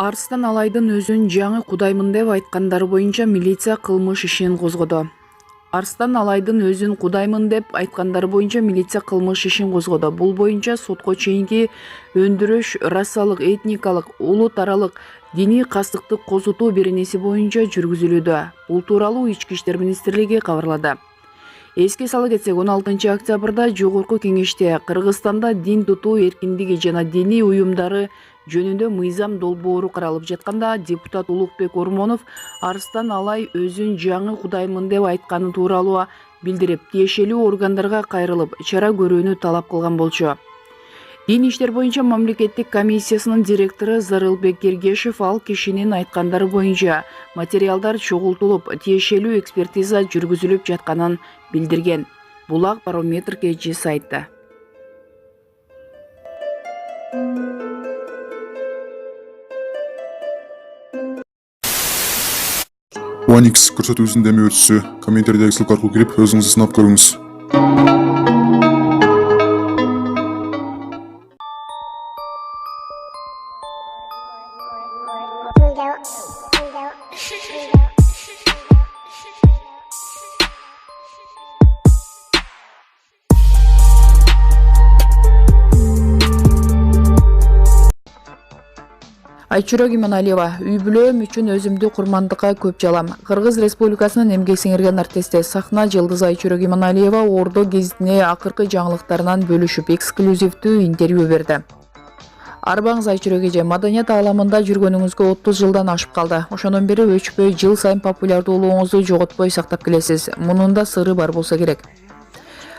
Арыстан Алайдын өзүн жаңы кудаймын деп айткандары боюнча милиция кылмыш ишин козгоду. Арыстан Алайдын өзүн кудаймын деп айткандары боюнча милиция кылмыш ишин козгоду. Бул боюнча сотко чейинки өндүрүш, расалык, этникалык, улут аралык диний кастыктык козутуу беренеси боюнча жүргүзүлүүдө. Бул тууралуу Ички иштер министрлиги кабарлады. Эске сала кетсек, 16 октябрда Жогорку кеңеште Кыргызстанда дин тутуу эркиндиги жана диний уюмдары жөнүндө мыйзам долбоору каралып жатканда депутат Улукбек Ормонов Арыстан Алай өзүн жаңы кудаймын деп айтканы тууралуу билдирип, тиешелүү органдарга кайрылып, чара көрүүнү талап кылган болчу. Дин иштер боюнча мамлекеттик комиссиясынын директору Зарылбек Кергешев ал кишинин айткандары боюнча материалдар чогултулуп, тиешелүү экспертиза жүргүзүлүп жатканын билдирген. Бул Барометр КЖ сайты. OneX көрсөтүүсүнүн деме өртүсү комментарийдеги ссылка аркылуу кирип өзүңүздөр сынап көрүңүз. Айчурок Иманалиева, үй бүлөм үчүн өзүмдү курмандыкка көп жалам. Кыргыз Республикасынын эмгек сиңирген артисти сахна жылдызы Айчурок Иманалиева Ордо гезитине акыркы жаңылыктарынан бөлүшүп эксклюзивдүү интервью берди. Арбаңыз Айчурок эже, маданият ааламында жүргөнүңүзгө 30 жылдан ашып калды. Ошондон бери өчпөй, жыл сайын популярдуулугуңузду жоготпой сактап келесиз. Мунун да сыры бар болсо керек.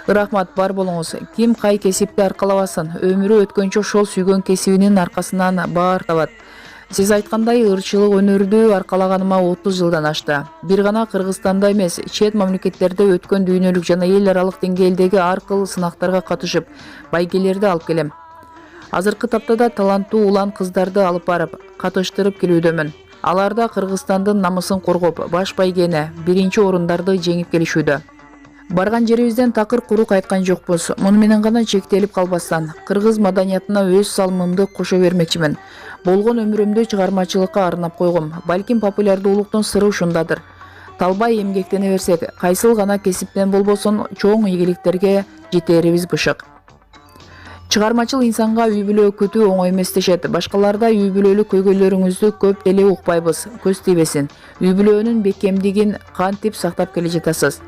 Рахмат, бар болуңуз. Ким кай кесипти аркалабасын, өмүрү өткөнчө ошол сүйгөн кесибинин аркасынан баар табат. Сиз айткандай, ырчылык өнөрдү аркалаганыма 30 жылдан ашты. Бир гана Кыргызстанда эмес, чет мамлекеттерде өткөн дүйнөлүк жана эл аралык деңгээлдеги ар кыл сынактарга катышып, байгелерди алып келем. Азыркы таптада таланттуу улан кыздарды алып барып, катыштырып келүүдөмүн. Алар да Кыргызстандын намысын коргоп, баш байгени, биринчи орундарды жеңип келишүүдө. Барган жерибизден такыр куру кайткан жокпуз. Муну менен гана чектелип калбастан, кыргыз маданиятына өз салымымды кошо бермекчимин. Болгон өмүрүмдү чыгармачылыкка арнап койгум. Балким популярдуулуктун сыры ушундадыр. Талбай эмгектене берсек, кайсыл гана кесиптен болбосун чоң ийгиликтерге жетерибиз бышык. Чыгармачыл инсанга үй бүлө өкүтүү оңой эмес дешет. Башкаларда үй бүлөлүк көйгөйлөрүңүздү көп деле укпайбыз, көз тийбесин. Үй бүлөнүн бекемдигин кантип сактап келе жатасыз?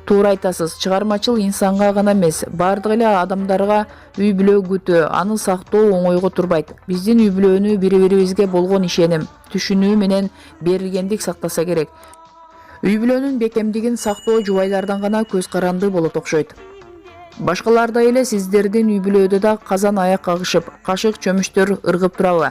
Туура айтасыз, чыгармачыл инсанга гана эмес, бардык эле адамдарга үй бүлө күтүү, аны сактоо оңойго турбайт. Биздин үй бүлөнү бири-бирибизге болгон ишеним, түшүнүү менен берилгендик сактаса керек. Үй бүлөнүн бекемдигин сактоо жубайлардан гана көз каранды болот окшойт. Башкалардай эле сиздердин үй бүлөдө да казан аяк кагышып, кашык чөмүчтөр ыргып турабы?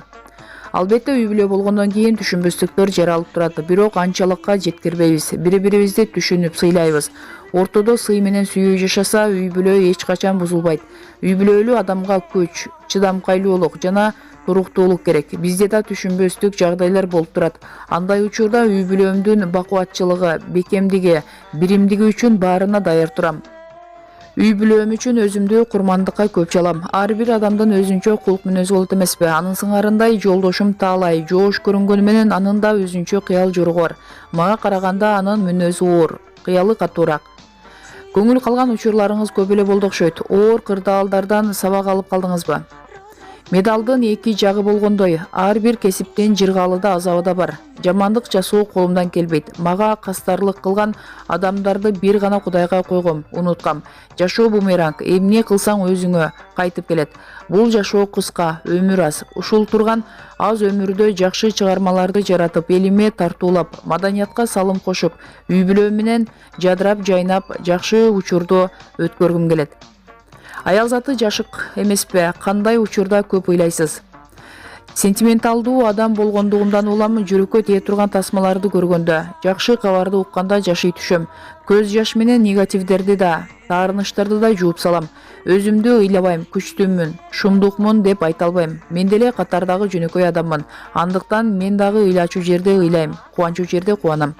Албетте үй бүлө болгондон кийин түшүнбөстүктөр жаралып турат, бирок анчалыкка жеткирбейбиз. Бири-бирибизди түшүнүп, сыйлайбыз. Ортодо сый менен сүйүү жашаса, үй бүлө эч качан бузулбайт. Үй бүлөлүү адамга күч, чыдамкайлуулук жана туруктуулук керек. Бизде да түшүнбөстүк жагдайлар болуп турат. Андай учурда үй бүлөмдүн бакубатчылыгы, бекемдиги, биримдиги үчүн баарына даяр турам. Үй бүлөм үчүн өзүмдү курмандыкка көп жалам. Ар бир адамдын өзүнчө кулк мүнөзү болот эмеспи? Анын сыңарындай жолдошум таалай, жоош көрүнгөнү менен анын да өзүнчө кыял жоругу бар. Мага караганда анын мүнөзү оор, кыялы катуураак. Көңүл калган учурларыңыз көп эле болду окшойт. Оор кырдаалдардан сабак алып калдыңызбы? Медалдын эки жагы болгондой, ар бир кесиптин жыргалы да азабы да бар. Жамандык жасоо колумдан келбейт. Мага кастарлык кылган адамдарды бир гана Кудайга койгом, унуткам. Жашоо бумеранг, эмне кылсаң өзүңө кайтып келет. Бул жашоо кыска, өмүр аз. Ушул турган аз өмүрдө жакшы чыгармаларды жаратып, элиме тартуулап, маданиятка салым кошуп, үй бүлө менен жадырап жайнап, жакшы учурду өткөргүм келет. Аял заты жашык эмеспи? Кандай учурда көп ыйлайсыз? Сентименталдуу адам болгондугумдан улам жүрөккө тие турган тасмаларды көргөндө, жакшы кабарды укканда жашый түшөм. Көз жаш менен негативдерди да, таарыныштарды да жууп салам. Өзүмдү ыйлабайм, күчтүүмүн, шумдукмун деп айта албайм. Мен деле катардагы жөнөкөй адаммын. Андыктан мен дагы ыйлачу жерде ыйлайм, кубанчу жерде кубанам.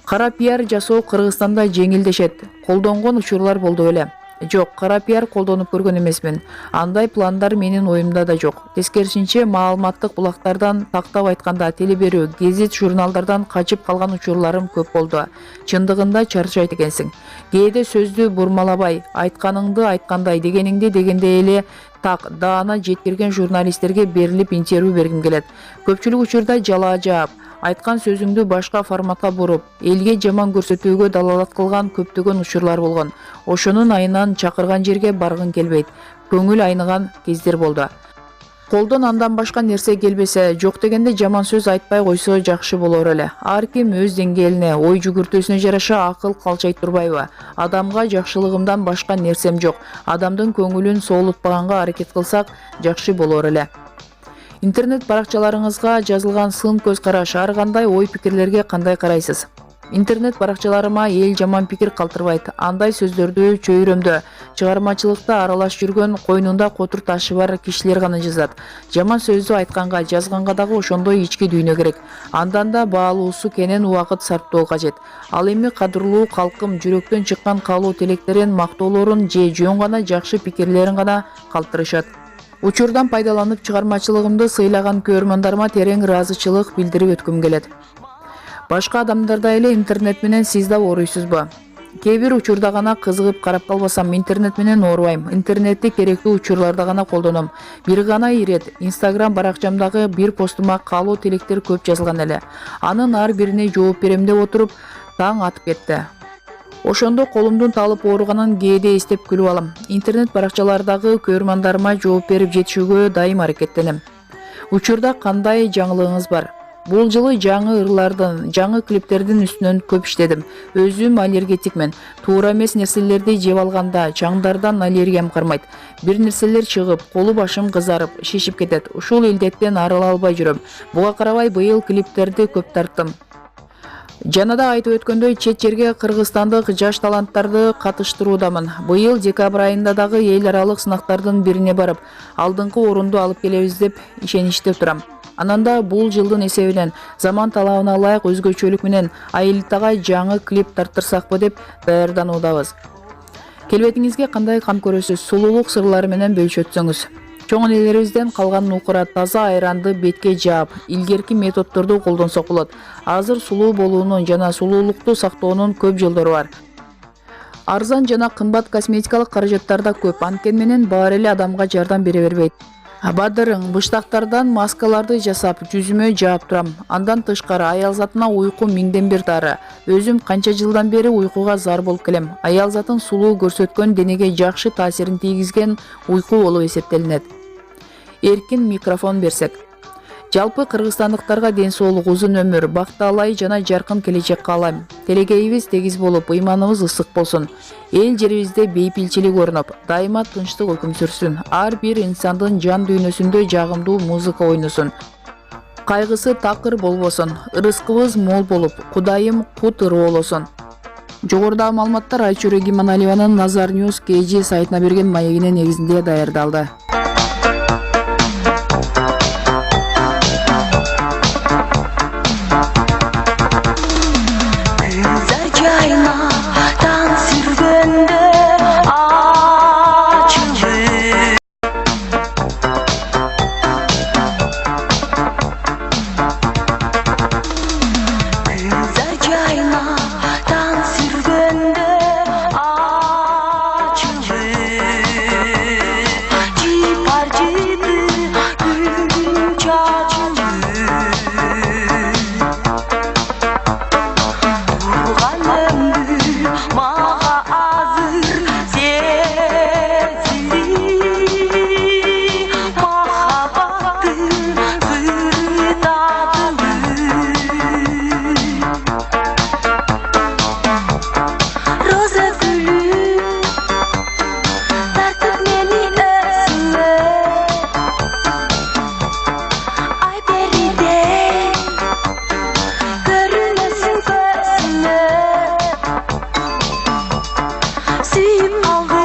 Кара пиар жасоо Кыргызстанда жеңил дешет. Колдонгон учурлар болду эле. Жок, кара пиар колдонуп көргөн эмесмин. Андай пландар менин оюмда да жок. Тескерисинче, маалыматтык булактардан, тактап айтканда телеберүү, гезит, журналдардан качып калган учурларым көп болду. Чындыгында чарчайт экенсиң. Кээде сөздү бурмалабай, айтканыңды айткандай, дегениңди дегенде эле так, даана жеткирген журналисттерге берилип интервью бергим келет. Көпчүлүк учурда жалаа жаап, айткан сөзүңдү башка форматка буруп, элге жаман көрсөтүүгө далалат кылган көптөгөн учурлар болгон. Ошонун айынан чакырган жерге баргың келбейт. Көңүл айныган кездер болду. Колдон андан башка нерсе келбесе, жок дегенде жаман сөз айтпай койсо жакшы болор эле. Ар ким өз деңгээлине, ой жүгүртүүсүнө жараша акыл калчай турбайбы? Адамга жакшылыгымдан башка нерсем жок. Адамдын көңүлүн соолутпаганга аракет кылсак жакшы болор эле. Интернет баракчаларыңызга жазылган сын көз караш, ар кандай ой пикирлерге кандай карайсыз? Интернет баракчаларыма эл жаман пикир калтырбайт. Андай сөздөрдү чөйрөмдө, чыгармачылыкта аралаш жүргөн, койнунда котур ташы бар кишилер гана жазат. Жаман сөздү айтканга, жазганга дагы ошондой ички дүйнө керек. Андан да баалуусу кенен убакыт сарптоо кажет. Ал эми кадырлуу калкым жүрөктөн чыккан каалоо тилектерин, мактоолорун же жөн гана жакшы пикирлерин гана калтырышат. Учурдан пайдаланып чыгармачылыгымды сыйлаган көрөрмандарыма терең ыраазычылык билдирип өткүм келет. Башка адамдардай эле интернет менен сиз да ооруйсузбу? Кээ бир учурда гана кызыгып карап калбасам, интернет менен оорубайм. Интернетти керектүү учурларда гана колдоном. Бир гана ирет, Instagram баракчамдагы бир постума каалоо тилектер көп жазылган эле. Анын ар бирине жооп берем деп отуруп, таң атып кетти. Ошондо колумдун талып ооруганын кээде эстеп күлүп алам. Интернет баракчалардагы көрөрмандарыма жооп берип жетишүүгө дайым аракеттенем. Учурда кандай жаңылыгыңыз бар? Бул жылы жаңы ырлардын, жаңы клиптердин үстүнөн көп иштедим. Өзүм аллергетикмен. Туура эмес нерселерди жеп алганда чаңдардан аллергиям кармайт. Бир нерселер чыгып, колу башым кызарып, шишип кетет. Ушул илдеттен арыла албай жүрөм. Буга карабай быйыл клиптерди көп тарттым. Жана да айтып өткөндөй, чет жерге кыргызстандык жаш таланттарды катыштыруудамын. Быйыл декабрь айында дагы эл аралык сынактардын бирине барып, алдыңкы орунду алып келебиз деп ишеничте турам. Ананда бул жылдын эсебинен заман талабына ылайык өзгөчөлүк менен Аэлитага жаңы клип тарттырсакпы деп даярдануудабыз. Келбетиңизге кандай кам көрөсүз? Сулуулук сырлары менен бөлүшөтсөңүз. Чоң энелерибизден калган нукура таза айранды бетке жаап, илгерки методдорду колдонсок болот. Азыр сулуу болуунун жана сулуулукту сактоонун көп жолдору бар. Арзан жана кымбат косметикалык каражаттар да көп, анткени менен баары эле адамга жардам бере бербейт. Бадырың, быштактардан маскаларды жасап, жүзүмө жаап турам. Андан тышкары аял затына уйку миңден бир дары. Өзүм канча жылдан бери уйкуга зар болуп келем. Аял затын сулуу көрсөткөн денеге жакшы таасирин тийгизген уйку болуп эсептелинет. Эркин микрофон берсек. Жалпы кыргызстандыктарга ден соолук, узун өмүр, бакталай жана жаркын келечек каалайм. Телегейибиз тегиз болуп, ыйманыбыз ысык болсун. Эл жерибизде бейпилчилик орноп, дайыма тынчтык өкүм сүрсүн. Ар бир инсандын жан дүйнөсүндө жагымдуу музыка ойносун. Кайгысы такыр болбосун, ырыскыбыз мол болуп, Кудайым кут ырыолосун. Жогорудагы маалыматтар Айчүрөк Иманалиеванын Nazar News KG сайтына берген маегине негизинде даярдалды. Suyup algı